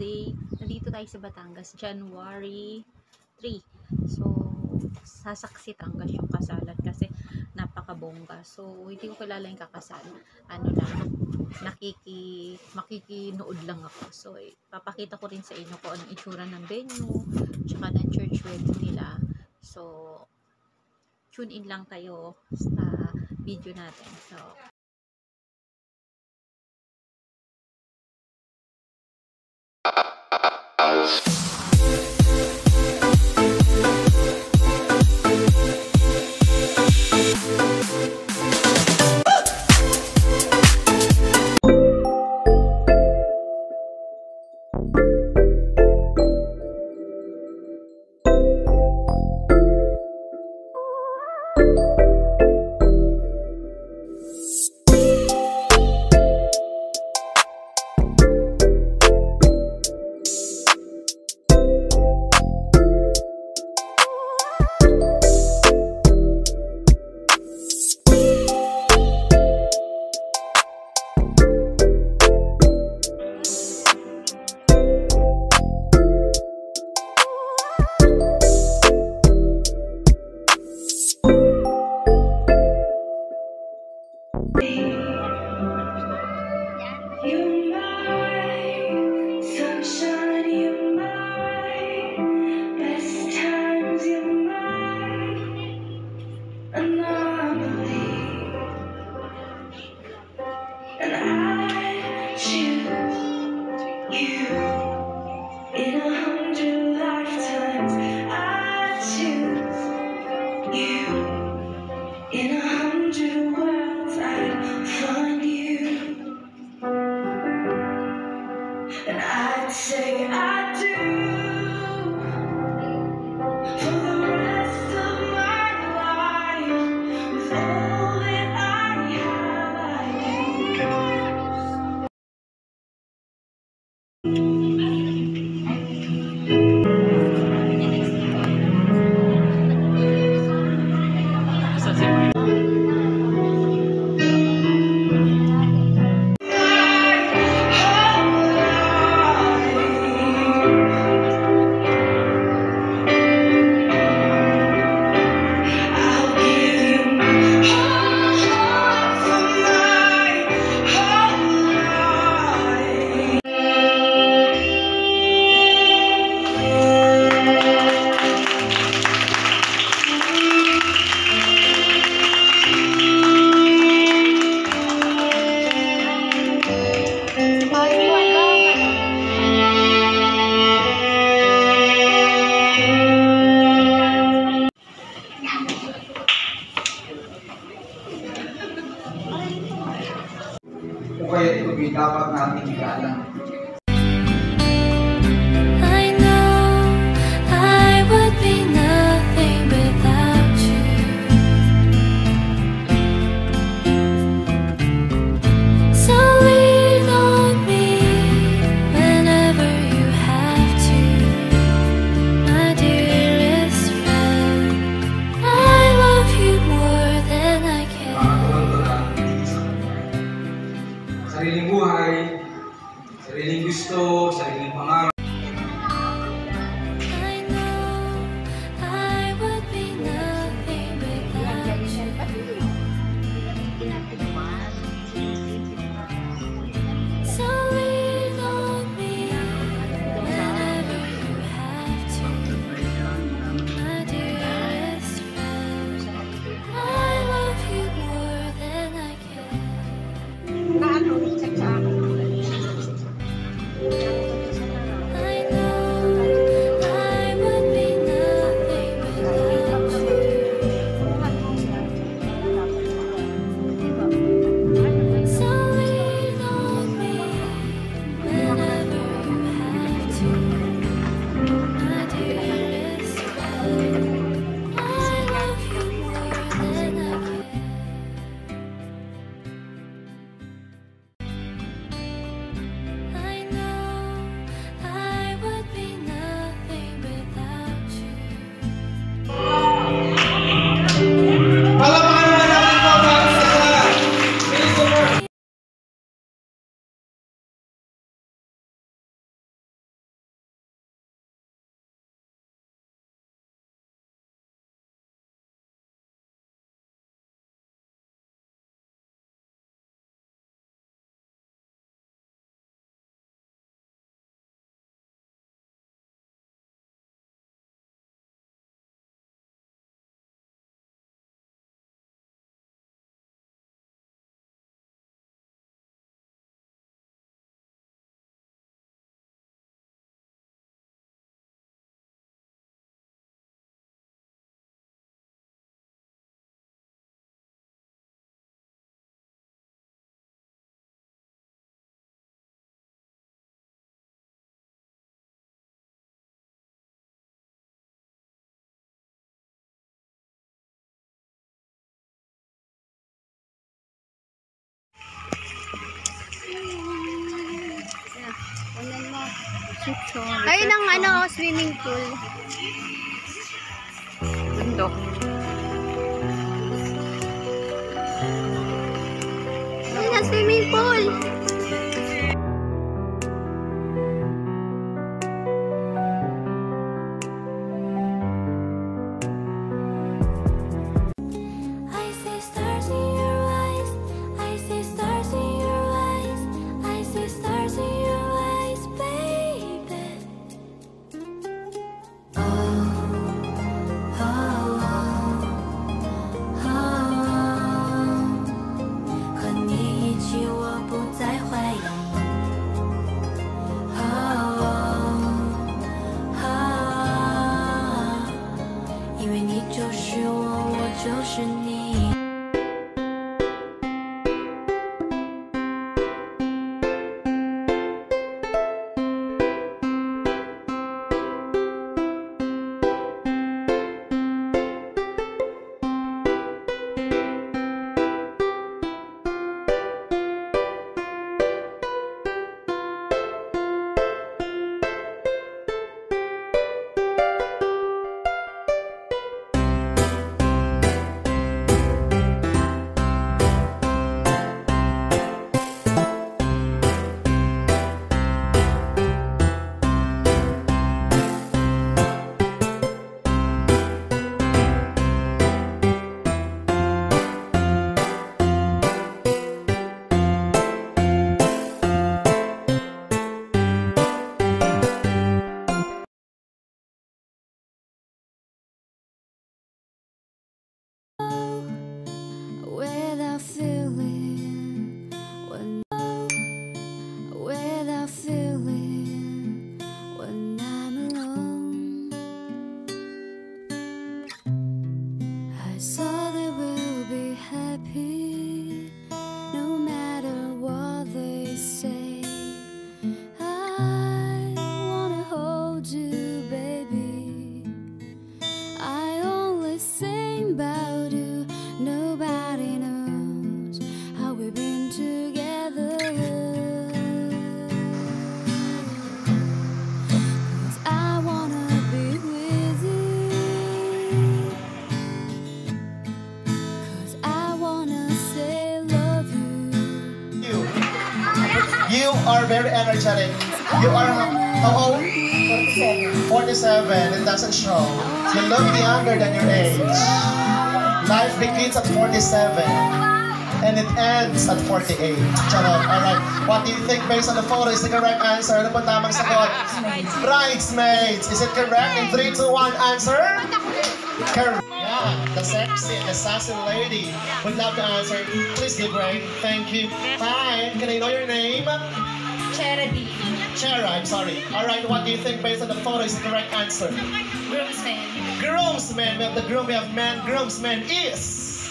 today, nandito tayo sa Batangas, January 3. So, sasaksi Batangas yung kasalan kasi napakabongga. So, hindi ko kilala yung kakasal. Ano lang, makikinood lang ako. So, papakita ko rin sa inyo kung anong itsura ng venue, tsaka ng church wedding nila. So, tune in lang kayo sa video natin. So, say I do for the rest of my life. With all that I have, I kaya ito dapat natin igalang. I know I would be nothing without you. So lean on me whenever you have to, my dearest friend. I love you more than I can. Sariling buhay, Ito. Ayun ang ano, swimming pool. Bundok. Ayun ang swimming pool. I see stars in your eyes. I see stars in your eyes. I see stars in your eyes, baby. Oh, oh, oh, oh. 和你一起，我不再怀疑。哦，哦，因为你就是我，我就是你。Without feeling, without feeling, when I'm alone, I saw they will be happy, no matter what they say. I wanna hold you, baby. I only sing about you. Nobody knows how we've been together. 'Cause I wanna be with you. 'Cause I wanna say love you. You are very energetic. You are how old? 47. It doesn't show. You look younger than your age. Life begins at 47 and it ends at 48. Charot. Alright. What do you think based on the photo is the correct answer? Ano po tamang sagot? Bridesmaids. Is it correct? In 3, 2, 1, answer? Correct. Yeah, the sexy and the sassy lady would love to answer. Please give way. Thank you. Hi. Can I know your name? Charity. Chera, I'm sorry. Alright, what do you think based on the photo is the correct answer? Groomsmen. Groomsmen. We have the groom, we have man. Groomsmen is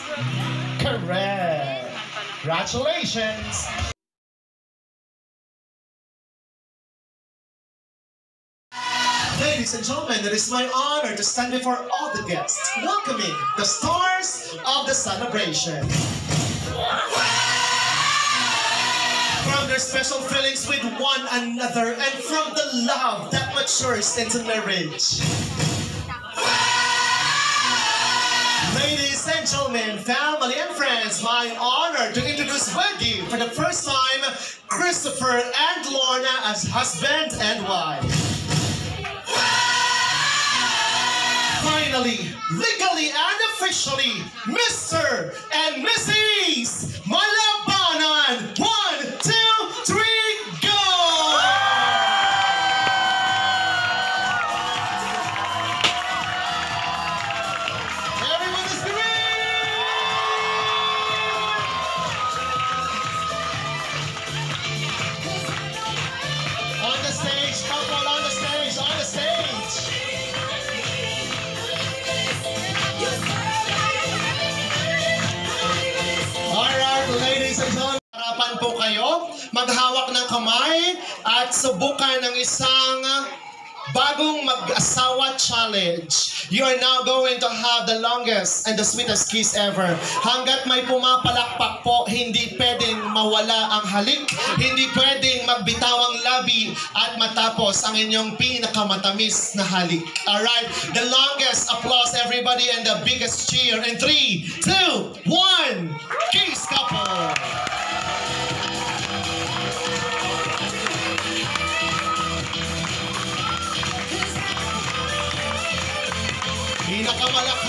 correct. Congratulations. Ladies and gentlemen, it is my honor to stand before all the guests, welcoming the stars of the celebration. From their special feelings with one another and from the love that matures into marriage. Ladies and gentlemen, family and friends, my honor to introduce with you for the first time, Christopher and Lorna as husband and wife. Finally, legally and officially, Mr. and Mrs. Malabanan. 1, 2, 3, go! Everyone is green! On the stage, couple on the stage, on the stage. Alright, ladies and gentlemen, harapan po kayo, maghawak ng kamay at subukan ng isang bagong mag-asawa challenge. You are now going to have the longest and the sweetest kiss ever. Hanggat may pumapalakpak po, hindi pwedeng mawala ang halik, hindi pwedeng magbitawang labi at matapos ang inyong pinakamatamis na halik. Alright, the longest applause everybody and the biggest cheer in 3, 2, 1, kiss couple! Pinakamalaki